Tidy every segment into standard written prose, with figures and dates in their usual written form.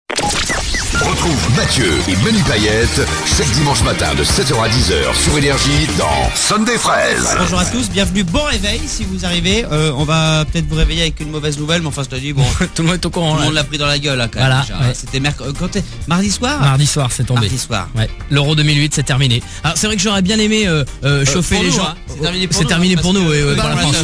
Retrouve Mathieu et Manu Payette chaque dimanche matin de 7h à 10h sur Énergie dans Sunday Fraise. Bonjour à tous, bienvenue, bon réveil si vous arrivez. On va peut-être vous réveiller avec une mauvaise nouvelle, mais enfin je te dis, bon, tout le monde est au courant. Tout le monde l'a pris dans la gueule là, quand voilà, même. C'était mardi soir. Mardi soir, c'est tombé. Mardi soir. Ouais. L'Euro 2008, c'est terminé. Alors c'est vrai que j'aurais bien aimé chauffer les gens. Hein. C'est terminé pour nous, pour la France.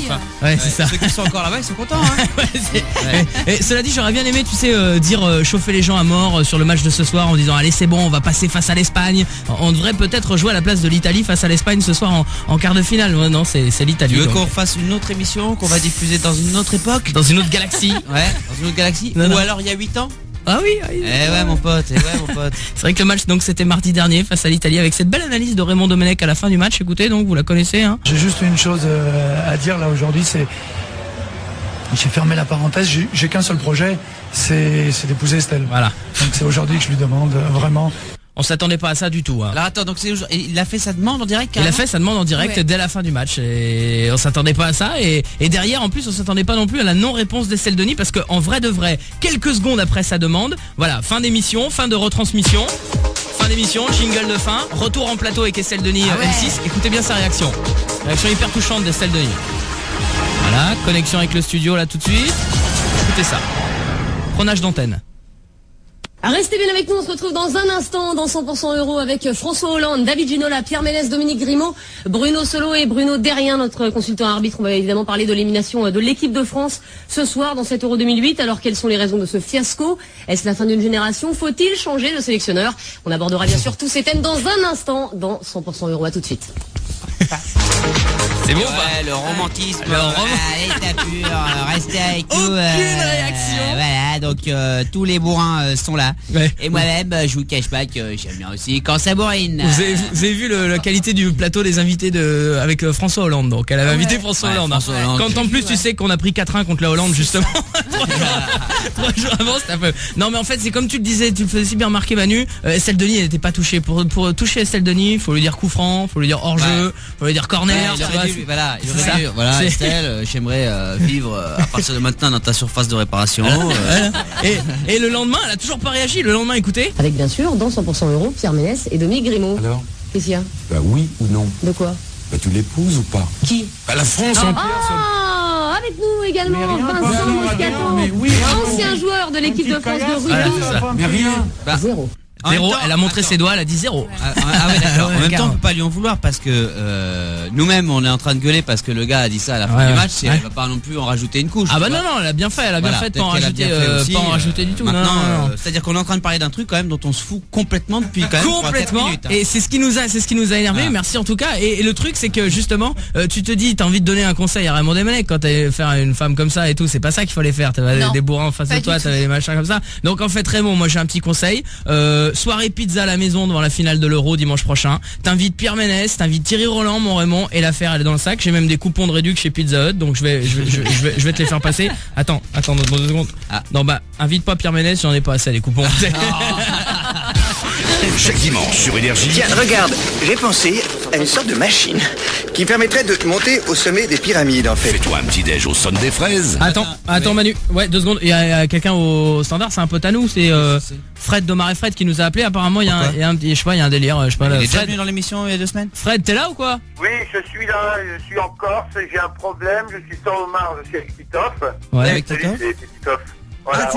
Ouais, c'est ça. Ceux qui sont encore là-bas, ils sont contents. Hein. Et cela dit, j'aurais bien aimé, tu sais, dire chauffer les gens à mort sur le match de ce soir en disant allez c'est bon, on va passer face à l'Espagne. On devrait peut-être jouer à la place de l'Italie face à l'Espagne ce soir en quart de finale. Non, c'est l'Italie. Tu veux qu'on fasse une autre émission qu'on va diffuser dans une autre époque, dans une autre galaxie? Ouais, dans une autre galaxie. Non. Ou alors il y a 8 ans. Ah oui, ouais mon pote, C'est vrai que le match donc c'était mardi dernier face à l'Italie avec cette belle analyse de Raymond Domenech à la fin du match. Écoutez, donc vous la connaissez hein. J'ai juste une chose à dire là aujourd'hui, c'est j'ai fermé la parenthèse, j'ai qu'un seul projet, c'est d'épouser Estelle. Voilà. Donc c'est aujourd'hui que je lui demande vraiment. On s'attendait pas à ça du tout. Hein. Alors attends, donc il a fait sa demande en direct carrément. Il a fait sa demande en direct dès la fin du match et on s'attendait pas à ça et derrière en plus on s'attendait pas non plus à la non-réponse d'Estelle Denis parce qu'en vrai de vrai, quelques secondes après sa demande, voilà, fin d'émission, fin de retransmission, fin d'émission, jingle de fin, retour en plateau avec Estelle Denis M6, écoutez bien sa réaction. Réaction hyper touchante d'Estelle Denis. Voilà, connexion avec le studio là tout de suite. Écoutez ça. Prenage d'antenne. Restez bien avec nous, on se retrouve dans un instant dans 100% Euro avec François Hollande, David Ginola, Pierre Ménès, Dominique Grimaud, Bruno Solo et Bruno Derrien, notre consultant arbitre. On va évidemment parler de l'élimination de l'équipe de France ce soir dans cet Euro 2008. Alors quelles sont les raisons de ce fiasco? Est-ce la fin d'une génération? Faut-il changer de sélectionneur? On abordera bien sûr tous ces thèmes dans un instant dans 100% Euro. À tout de suite. C'est bon, le romantisme, l'état pur, restez avec nous. Aucune réaction. Voilà, donc tous les bourrins sont là. Ouais. Et moi-même, je vous cache pas que j'aime bien aussi quand ça bourrine. Vous avez vu la qualité du plateau des invités avec François Hollande. Donc elle avait invité François Hollande. François Hollande. Quand en plus tu sais qu'on a pris 4-1 contre la Hollande justement. 3 jours avant, c'était un peu. Non mais en fait c'est comme tu le disais, tu le faisais si bien remarquer Manu. Estelle Denis elle n'était pas touchée. Pour toucher Estelle Denis, faut lui dire coup franc, faut lui dire hors jeu, faut lui dire corner. Voilà, Estelle, j'aimerais vivre à partir de maintenant dans ta surface de réparation. Et le lendemain, elle a toujours pas réagi. Le lendemain, écoutez. Avec bien sûr, dans 100% Euro, Pierre Ménès et Dominique Grimaud. Alors qu'est-ce qu'il y a? Bah oui ou non. De quoi? Bah tu l'épouses ou pas? Qui? Bah la France en personne. Ah, avec nous également, Vincent Moscato, ancien joueur de l'équipe de France de rugby. Mais rien. Zéro. Zéro, elle a montré ses doigts, elle a dit 0. Ah ouais d'accord. En même temps, on peut pas lui en vouloir parce que nous-mêmes on est en train de gueuler parce que le gars a dit ça à la fin du match. Elle va pas non plus en rajouter une couche. Ah bah non, elle a bien fait, de pas en rajouter du tout. Maintenant, c'est-à-dire qu'on est en train de parler d'un truc quand même dont on se fout complètement depuis quand même 3-4 minutes. Et c'est ce qui nous a énervé. Merci en tout cas. Et le truc c'est que justement, tu te dis, t'as envie de donner un conseil à Raymond Domenech quand t'allais faire une femme comme ça et tout. C'est pas ça qu'il fallait faire. T'avais des bourrins en face de toi, t'avais des machins comme ça. Donc en fait Raymond, moi j'ai un petit conseil. Soirée pizza à la maison devant la finale de l'Euro dimanche prochain. T'invites Pierre Ménès, t'invites Thierry Roland, mon Raymond, et l'affaire elle est dans le sac. J'ai même des coupons de réduc chez Pizza Hut, donc je vais te les faire passer. Attends, dans 2 secondes. Non bah invite pas Pierre Ménès, j'en ai pas assez les coupons. Chaque dimanche sur Énergie. Tiens, regarde, j'ai pensé à une sorte de machine qui permettrait de monter au sommet des pyramides en fait. Fais-toi un petit déj au son des fraises. Attends Manu, 2 secondes. Il y a quelqu'un au standard, c'est un pote à nous, c'est Fred Domar et Fred qui nous a appelé. Apparemment il y a un petit, je sais pas, il y a un délire, je sais pas. Il est déjà venu dans l'émission il y a 2 semaines. Fred, t'es là ou quoi? Oui, je suis là, je suis en Corse, j'ai un problème, je suis sans Omar, je suis avec Titoff. Ouais, avec Titoff. Voilà,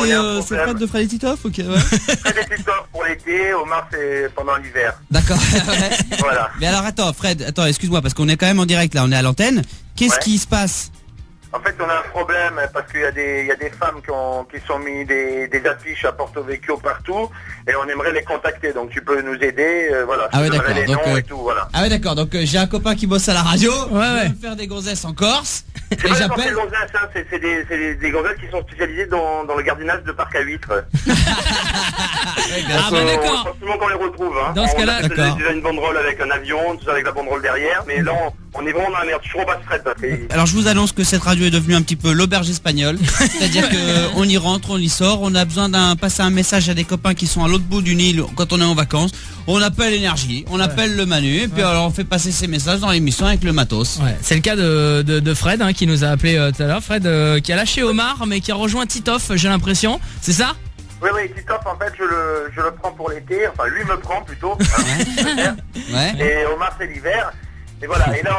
c'est Fred de Fred et Titoff, ok, ouais. Fred et Titoff pour l'été, Omar c'est pendant l'hiver. D'accord. Voilà. Mais alors attends, Fred, excuse-moi, parce qu'on est quand même en direct là, on est à l'antenne. Qu'est-ce qui se passe? En fait, on a un problème parce qu'il y a des femmes qui sont mis des affiches à Porto Vecchio partout et on aimerait les contacter. Donc tu peux nous aider, voilà. Ah ouais, d'accord. Les noms et tout, voilà. Ah ouais, d'accord. Donc j'ai un copain qui bosse à la radio. Ouais. Il veut faire des gonzesses en Corse. C'est pas n'importe quelle gonzesse, hein, c'est des gonzesses qui sont spécialisées dans le gardinage de parc à huîtres. Ah bah d'accord. Forcément qu'on les retrouve. Hein. Dans ce cas-là, d'accord. Déjà une banderole avec un avion, tout ça avec la banderole derrière, mais là on est vraiment dans la merde. Je suis pas Fred. Alors je vous annonce que cette radio est devenue un petit peu l'auberge espagnole. C'est-à-dire qu'on y rentre, on y sort, on a besoin passer un message à des copains qui sont à l'autre bout d'une île quand on est en vacances. On appelle Énergie, on appelle le Manu, et puis alors on fait passer ces messages dans l'émission avec le matos. Ouais, c'est le cas de Fred qui nous a appelé tout à l'heure. Fred qui a lâché Omar mais qui a rejoint Titoff, j'ai l'impression. C'est ça? Oui, Titoff, en fait, je le prends pour l'été, enfin lui me prend plutôt, hein, Ouais. et Omar c'est l'hiver. Et voilà, et là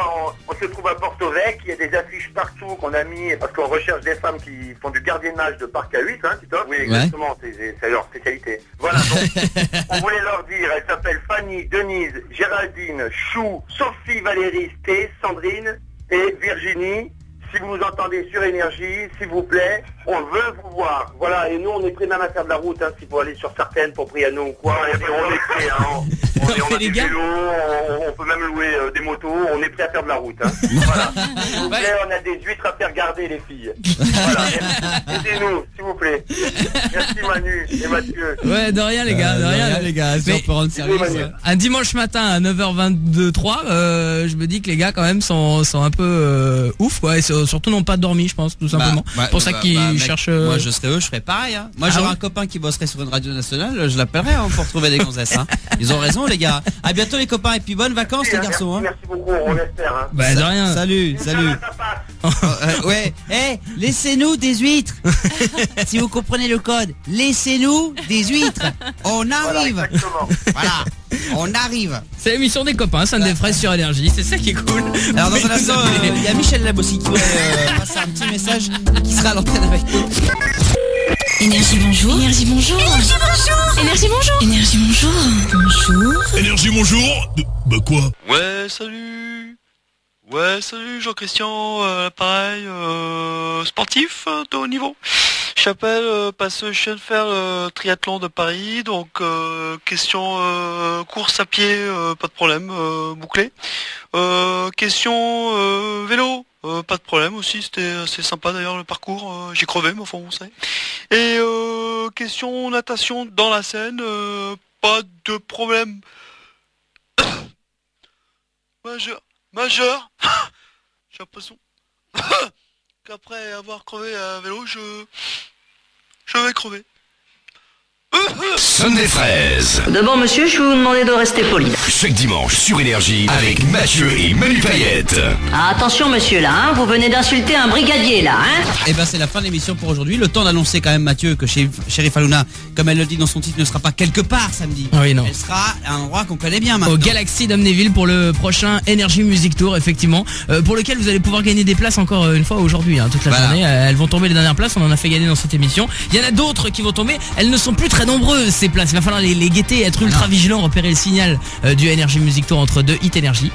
on se trouve à Porto Vecchio, il y a des affiches partout qu'on a mis, parce qu'on recherche des femmes qui font du gardiennage de parc à 8, hein, Titoff. Oui, exactement, c'est leur spécialité. Voilà, donc on voulait leur dire, elles s'appellent Fanny, Denise, Géraldine, Chou, Sophie, Valérie, Sté, Sandrine et Virginie. Si vous nous entendez sur Énergie, s'il vous plaît, on veut vous voir. Voilà, et nous, on est prêts même à faire de la route, hein, s'il faut aller sur certaines pour Priano ou quoi. On est prêts, hein. On a des vélos, on peut même louer des motos, on est prêts à faire de la route, hein. Voilà. S'il vous plaît, on a des huîtres à faire garder, les filles. Voilà, aidez-nous, s'il vous plaît. Merci Manu et Mathieu. Ouais, de rien les gars, de rien les gars. Si on peut rendre service. Un dimanche matin à 9h23, je me dis que les gars quand même sont un peu ouf quoi, et surtout n'ont pas dormi, je pense, tout simplement. Pour ça qu'ils cherchent. Moi je serais eux, je ferais pareil. Hein. Moi j'aurais un copain qui bosserait sur une radio nationale, je l'appellerais hein, pour trouver des gonzesses. Hein. Ils ont raison les gars. À bientôt les copains et puis bonnes vacances les garçons. Hein. Merci beaucoup, on l'espère. Hein. Bah de rien. Salut. Ouais. Laissez-nous des huîtres. Si vous comprenez le code, laissez-nous des huîtres. On arrive. Voilà. On arrive. C'est l'émission des copains, Sunday Fresh sur Énergie, c'est ça qui est cool. Alors dans un instant, il y a Michel Labossi qui voudrait passer un petit message qui sera à l'antenne avec nous. Énergie bonjour. Énergie bonjour. Énergie bonjour. Énergie bonjour. Énergie bonjour. Bonjour. Énergie bonjour. Bah quoi? Ouais, salut, Jean-Christian, pareil, sportif de haut niveau. Je t'appelle parce que je viens de faire le triathlon de Paris, donc question course à pied, pas de problème, bouclé. Question vélo, pas de problème aussi, c'était assez sympa d'ailleurs le parcours, j'ai crevé mais enfin on sait. Et question natation dans la Seine, pas de problème. Majeur. J'ai l'impression qu'après avoir crevé à vélo, je vais crever. Sunday Fraise. D'abord, monsieur, je vais vous demander de rester poli. Chaque dimanche sur Énergie avec Mathieu et Manu Payette. Ah, attention, monsieur, là, hein, vous venez d'insulter un brigadier, là, hein. Et ben c'est la fin de l'émission pour aujourd'hui. Le temps d'annoncer quand même, Mathieu, que Chéri Faluna, comme elle le dit dans son titre, ne sera pas quelque part samedi. Oui, non. Elle sera à un endroit qu'on connaît bien maintenant. Au Galaxy d'Amnéville pour le prochain Energy Music Tour, effectivement, pour lequel vous allez pouvoir gagner des places encore une fois aujourd'hui, hein, toute la journée. Elles vont tomber les dernières places, on en a fait gagner dans cette émission. Il y en a d'autres qui vont tomber, elles ne sont plus très nombreuses ces places, il va falloir les guetter, être ultra vigilant, repérer le signal du Energy Music Tour entre deux Hit Energy.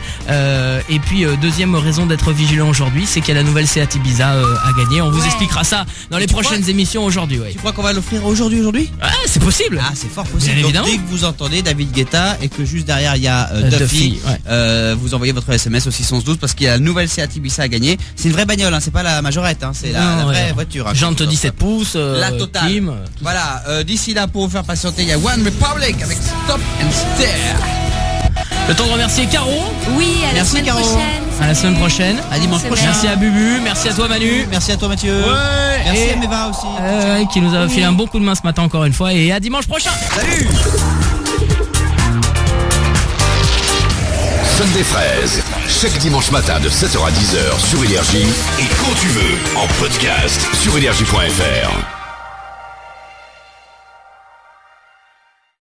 Et puis deuxième raison d'être vigilant aujourd'hui, c'est qu'il y a la nouvelle Seat Ibiza à gagner. On vous expliquera ça dans les prochaines émissions aujourd'hui. Tu crois qu'on va l'offrir aujourd'hui? Ah, c'est possible. Ah, c'est fort possible. Bien évidemment. Dès que vous entendez David Guetta et que juste derrière il y a Duffy, vous envoyez votre SMS au 612 parce qu'il y a la nouvelle Seat Ibiza à gagner. C'est une vraie bagnole, hein, c'est pas la majorette, hein, c'est la vraie voiture. Hein, Jante 17 pouces, la totale. Team. Voilà, d'ici là pour vous faire patienter, il y a One Republic avec Stop and Stare. Le temps de remercier Caro. Oui, à la semaine prochaine. À la semaine prochaine. À dimanche prochain. Merci à Bubu, merci à toi Manu. Merci à toi Mathieu. Merci à Meva aussi. Qui nous a filé un bon coup de main ce matin encore une fois. Et à dimanche prochain. Salut. Sunday Fraise. Chaque dimanche matin de 7h à 10h sur Énergie et quand tu veux en podcast sur énergie.fr.